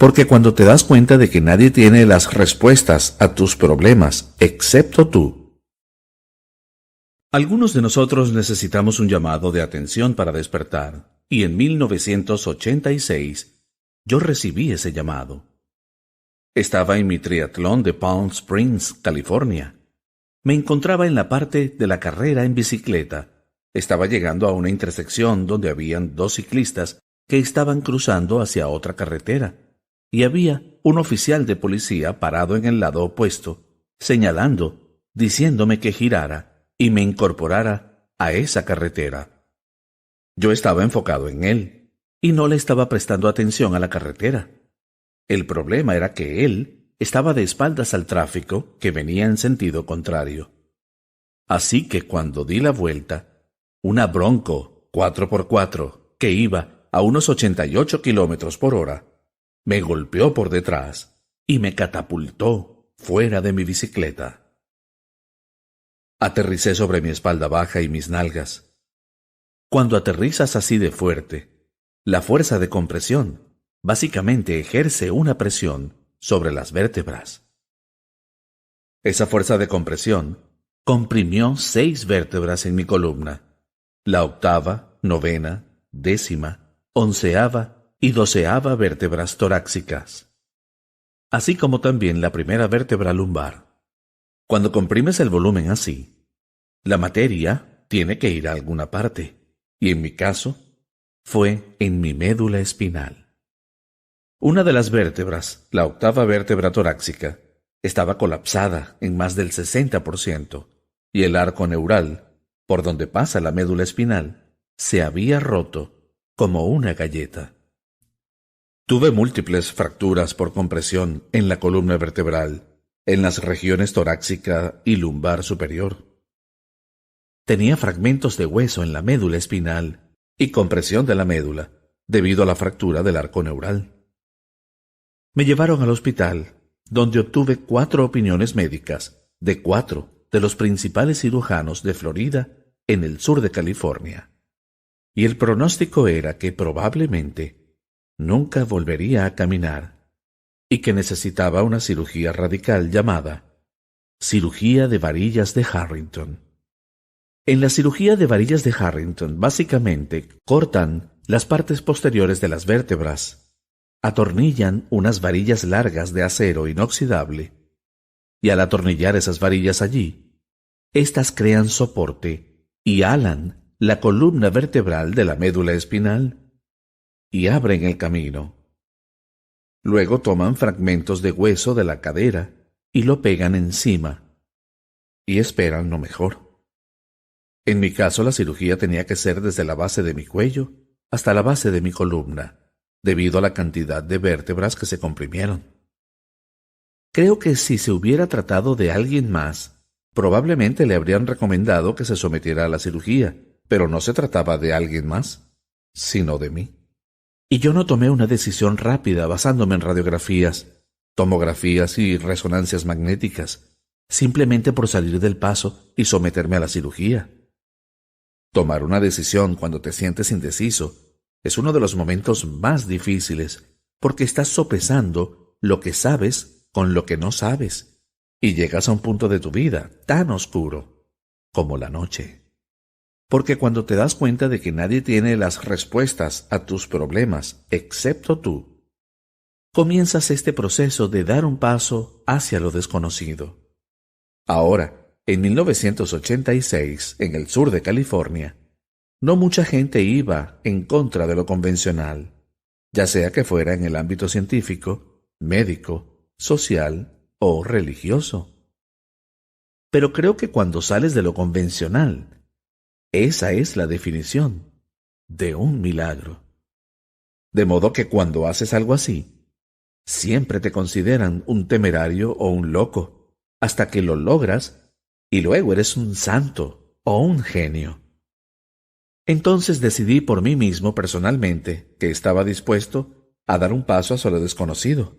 Porque cuando te das cuenta de que nadie tiene las respuestas a tus problemas, excepto tú. Algunos de nosotros necesitamos un llamado de atención para despertar, y en 1986 yo recibí ese llamado. Estaba en mi triatlón de Palm Springs, California. Me encontraba en la parte de la carrera en bicicleta. Estaba llegando a una intersección donde habían dos ciclistas que estaban cruzando hacia otra carretera, y había un oficial de policía parado en el lado opuesto, señalando, diciéndome que girara y me incorporara a esa carretera. Yo estaba enfocado en él, y no le estaba prestando atención a la carretera. El problema era que él estaba de espaldas al tráfico que venía en sentido contrario. Así que cuando di la vuelta, una Bronco 4x4 que iba a unos 88 kilómetros por hora me golpeó por detrás y me catapultó fuera de mi bicicleta. Aterricé sobre mi espalda baja y mis nalgas. Cuando aterrizas así de fuerte, la fuerza de compresión básicamente ejerce una presión sobre las vértebras. Esa fuerza de compresión comprimió 6 vértebras en mi columna: la octava, novena, décima, onceava y doceava vértebras torácicas, así como también la primera vértebra lumbar. Cuando comprimes el volumen así, la materia tiene que ir a alguna parte, y en mi caso, fue en mi médula espinal. Una de las vértebras, la octava vértebra torácica, estaba colapsada en más del 60%, y el arco neural, por donde pasa la médula espinal, se había roto como una galleta. Tuve múltiples fracturas por compresión en la columna vertebral, en las regiones torácica y lumbar superior. Tenía fragmentos de hueso en la médula espinal y compresión de la médula, debido a la fractura del arco neural. Me llevaron al hospital, donde obtuve 4 opiniones médicas de 4 de los principales cirujanos de Florida en el sur de California. Y el pronóstico era que probablemente nunca volvería a caminar y que necesitaba una cirugía radical llamada cirugía de varillas de Harrington. En la cirugía de varillas de Harrington, básicamente cortan las partes posteriores de las vértebras, atornillan unas varillas largas de acero inoxidable, y al atornillar esas varillas allí, éstas crean soporte y alan la columna vertebral de la médula espinal y abren el camino. Luego toman fragmentos de hueso de la cadera y lo pegan encima, y esperan lo mejor. En mi caso, la cirugía tenía que ser desde la base de mi cuello hasta la base de mi columna, debido a la cantidad de vértebras que se comprimieron. Creo que si se hubiera tratado de alguien más, probablemente le habrían recomendado que se sometiera a la cirugía, pero no se trataba de alguien más, sino de mí. Y yo no tomé una decisión rápida basándome en radiografías, tomografías y resonancias magnéticas, simplemente por salir del paso y someterme a la cirugía. Tomar una decisión cuando te sientes indeciso es uno de los momentos más difíciles, porque estás sopesando lo que sabes con lo que no sabes, y llegas a un punto de tu vida tan oscuro como la noche. Porque cuando te das cuenta de que nadie tiene las respuestas a tus problemas excepto tú, comienzas este proceso de dar un paso hacia lo desconocido. Ahora, en 1986, en el sur de California, no mucha gente iba en contra de lo convencional, ya sea que fuera en el ámbito científico, médico, social o religioso. Pero creo que cuando sales de lo convencional, esa es la definición de un milagro. De modo que cuando haces algo así, siempre te consideran un temerario o un loco, hasta que lo logras y luego eres un santo o un genio. Entonces decidí por mí mismo personalmente que estaba dispuesto a dar un paso hacia lo desconocido,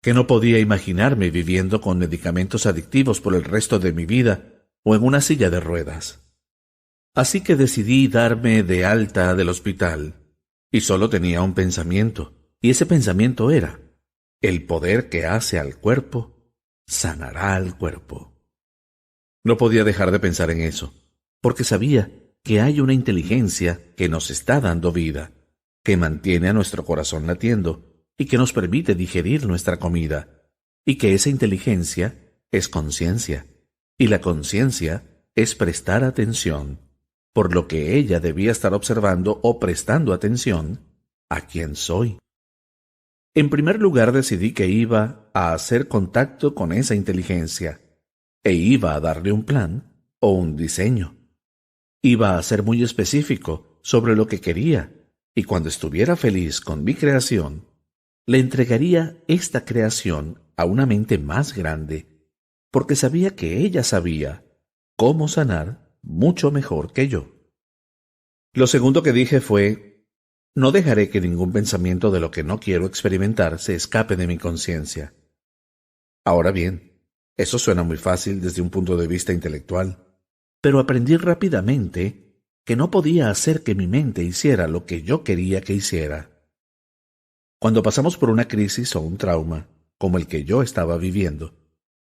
que no podía imaginarme viviendo con medicamentos adictivos por el resto de mi vida o en una silla de ruedas. Así que decidí darme de alta del hospital, y solo tenía un pensamiento: y ese pensamiento era: el poder que hace al cuerpo, sanará al cuerpo. No podía dejar de pensar en eso, porque sabía que hay una inteligencia que nos está dando vida, que mantiene a nuestro corazón latiendo y que nos permite digerir nuestra comida, y que esa inteligencia es conciencia, y la conciencia es prestar atención, por lo que ella debía estar observando o prestando atención a quién soy. En primer lugar, decidí que iba a hacer contacto con esa inteligencia e iba a darle un plan o un diseño. Iba a ser muy específico sobre lo que quería, y cuando estuviera feliz con mi creación, le entregaría esta creación a una mente más grande, porque sabía que ella sabía cómo sanar mucho mejor que yo. Lo segundo que dije fue: no dejaré que ningún pensamiento de lo que no quiero experimentar se escape de mi conciencia. Ahora bien, eso suena muy fácil desde un punto de vista intelectual, pero aprendí rápidamente que no podía hacer que mi mente hiciera lo que yo quería que hiciera. Cuando pasamos por una crisis o un trauma, como el que yo estaba viviendo,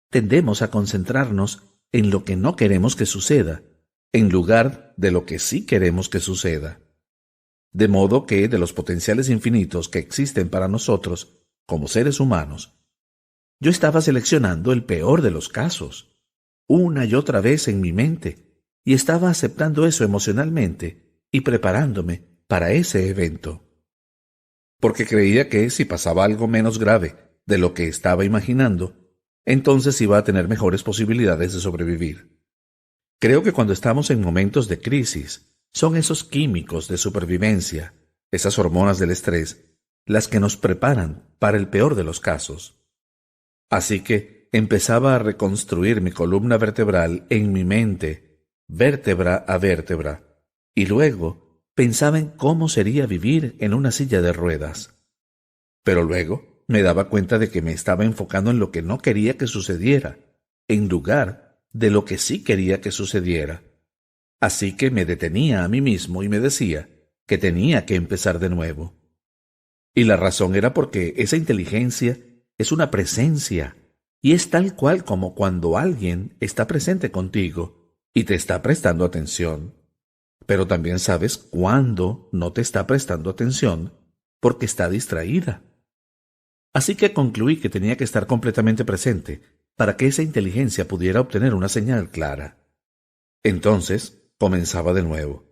tendemos a concentrarnos en lo que no queremos que suceda, en lugar de lo que sí queremos que suceda. De modo que de los potenciales infinitos que existen para nosotros, como seres humanos, yo estaba seleccionando el peor de los casos, una y otra vez en mi mente, y estaba aceptando eso emocionalmente y preparándome para ese evento. Porque creía que si pasaba algo menos grave de lo que estaba imaginando, entonces iba a tener mejores posibilidades de sobrevivir. Creo que cuando estamos en momentos de crisis, son esos químicos de supervivencia, esas hormonas del estrés, las que nos preparan para el peor de los casos. Así que empezaba a reconstruir mi columna vertebral en mi mente, vértebra a vértebra, y luego pensaba en cómo sería vivir en una silla de ruedas. Pero luego me daba cuenta de que me estaba enfocando en lo que no quería que sucediera, en lugar de lo que sí quería que sucediera. Así que me detenía a mí mismo y me decía que tenía que empezar de nuevo. Y la razón era porque esa inteligencia es una presencia, y es tal cual como cuando alguien está presente contigo y te está prestando atención. Pero también sabes cuándo no te está prestando atención porque está distraída. Así que concluí que tenía que estar completamente presente para que esa inteligencia pudiera obtener una señal clara. Entonces comenzaba de nuevo.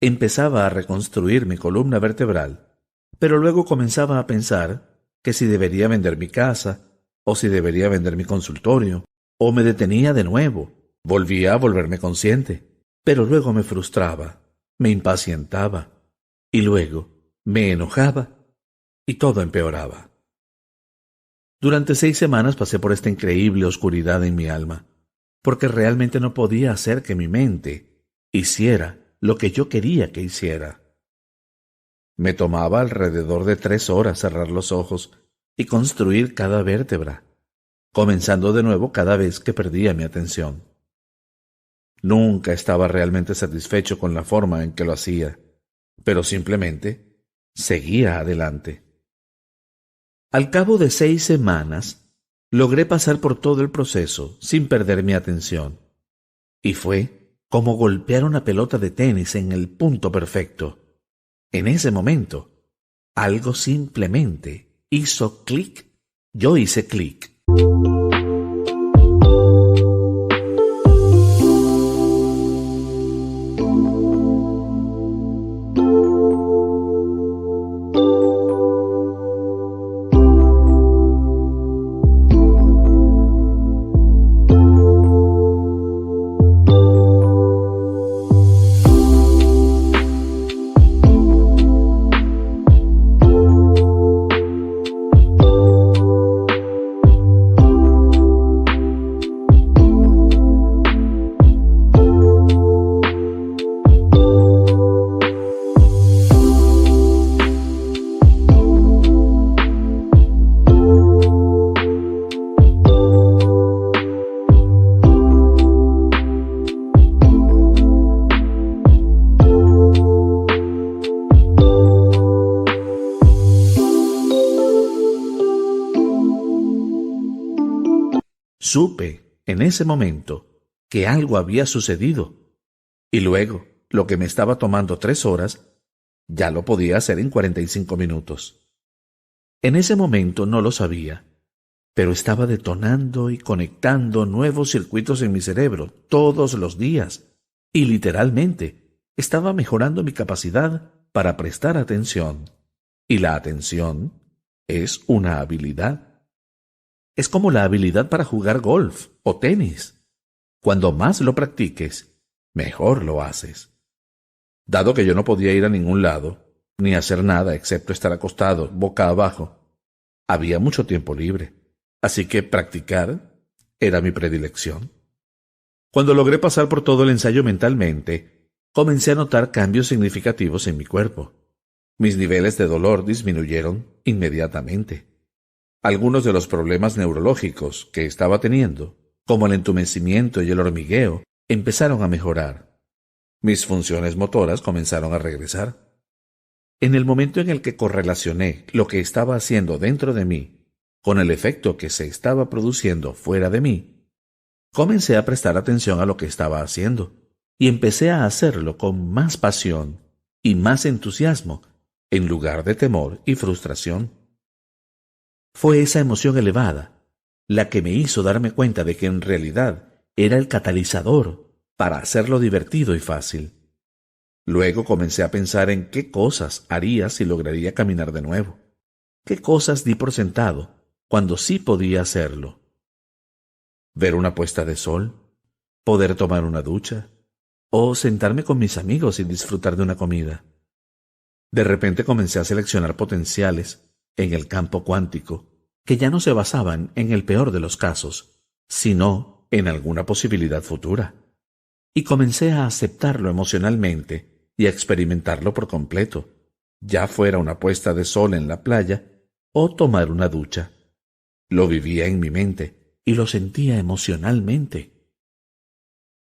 Empezaba a reconstruir mi columna vertebral, pero luego comenzaba a pensar que si debería vender mi casa, o si debería vender mi consultorio, o me detenía de nuevo, volvía a volverme consciente, pero luego me frustraba, me impacientaba, y luego me enojaba, y todo empeoraba. Durante 6 semanas pasé por esta increíble oscuridad en mi alma, porque realmente no podía hacer que mi mente hiciera lo que yo quería que hiciera. Me tomaba alrededor de 3 horas cerrar los ojos y construir cada vértebra, comenzando de nuevo cada vez que perdía mi atención. Nunca estaba realmente satisfecho con la forma en que lo hacía, pero simplemente seguía adelante. Al cabo de 6 semanas, logré pasar por todo el proceso sin perder mi atención, y fue como golpear una pelota de tenis en el punto perfecto. En ese momento, algo simplemente hizo clic. Yo hice clic. supe en ese momento que algo había sucedido. Y luego, lo que me estaba tomando 3 horas, ya lo podía hacer en 45 minutos. En ese momento no lo sabía, pero estaba detonando y conectando nuevos circuitos en mi cerebro todos los días, y literalmente estaba mejorando mi capacidad para prestar atención. Y la atención es una habilidad. Es como la habilidad para jugar golf o tenis. Cuando más lo practiques, mejor lo haces. Dado que yo no podía ir a ningún lado, ni hacer nada excepto estar acostado, boca abajo, había mucho tiempo libre, así que practicar era mi predilección. Cuando logré pasar por todo el ensayo mentalmente, comencé a notar cambios significativos en mi cuerpo. Mis niveles de dolor disminuyeron inmediatamente. Algunos de los problemas neurológicos que estaba teniendo, como el entumecimiento y el hormigueo, empezaron a mejorar. Mis funciones motoras comenzaron a regresar. En el momento en el que correlacioné lo que estaba haciendo dentro de mí con el efecto que se estaba produciendo fuera de mí, comencé a prestar atención a lo que estaba haciendo y empecé a hacerlo con más pasión y más entusiasmo en lugar de temor y frustración. Fue esa emoción elevada la que me hizo darme cuenta de que en realidad era el catalizador para hacerlo divertido y fácil. Luego comencé a pensar en qué cosas haría si lograría caminar de nuevo. ¿Qué cosas di por sentado cuando sí podía hacerlo? Ver una puesta de sol, poder tomar una ducha, o sentarme con mis amigos y disfrutar de una comida. De repente comencé a seleccionar potenciales en el campo cuántico que ya no se basaban en el peor de los casos, sino en alguna posibilidad futura. Y comencé a aceptarlo emocionalmente y a experimentarlo por completo, ya fuera una puesta de sol en la playa o tomar una ducha. Lo vivía en mi mente y lo sentía emocionalmente.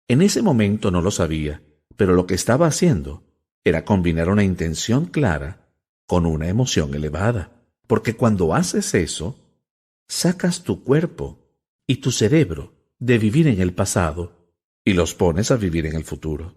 En ese momento no lo sabía, pero lo que estaba haciendo era combinar una intención clara con una emoción elevada, porque cuando haces eso, sacas tu cuerpo y tu cerebro de vivir en el pasado y los pones a vivir en el futuro.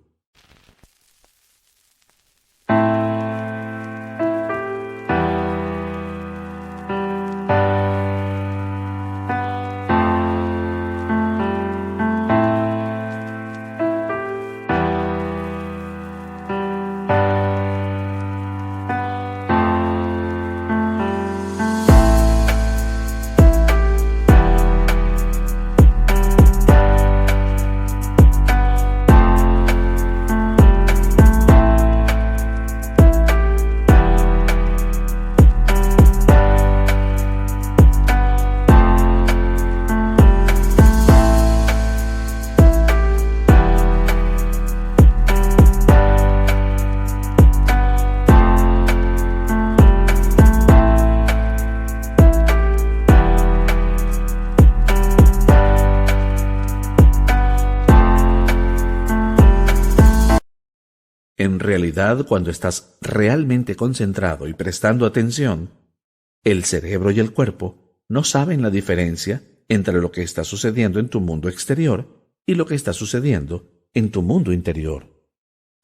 En realidad, cuando estás realmente concentrado y prestando atención, el cerebro y el cuerpo no saben la diferencia entre lo que está sucediendo en tu mundo exterior y lo que está sucediendo en tu mundo interior.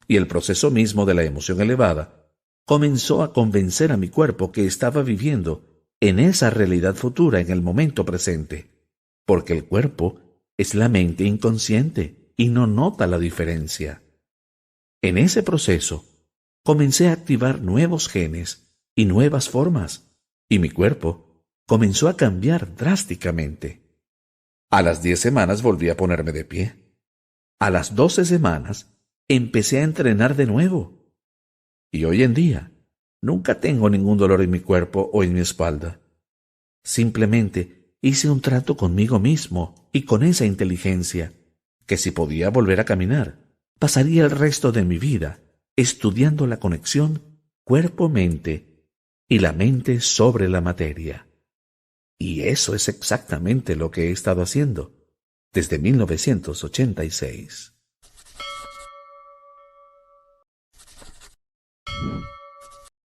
Y el proceso mismo de la emoción elevada comenzó a convencer a mi cuerpo que estaba viviendo en esa realidad futura en el momento presente, porque el cuerpo es la mente inconsciente y no nota la diferencia. En ese proceso, comencé a activar nuevos genes y nuevas formas, y mi cuerpo comenzó a cambiar drásticamente. A las 10 semanas volví a ponerme de pie. A las 12 semanas empecé a entrenar de nuevo. Y hoy en día, nunca tengo ningún dolor en mi cuerpo o en mi espalda. Simplemente hice un trato conmigo mismo y con esa inteligencia, que si podía volver a caminar, pasaría el resto de mi vida estudiando la conexión cuerpo-mente y la mente sobre la materia. Y eso es exactamente lo que he estado haciendo desde 1986.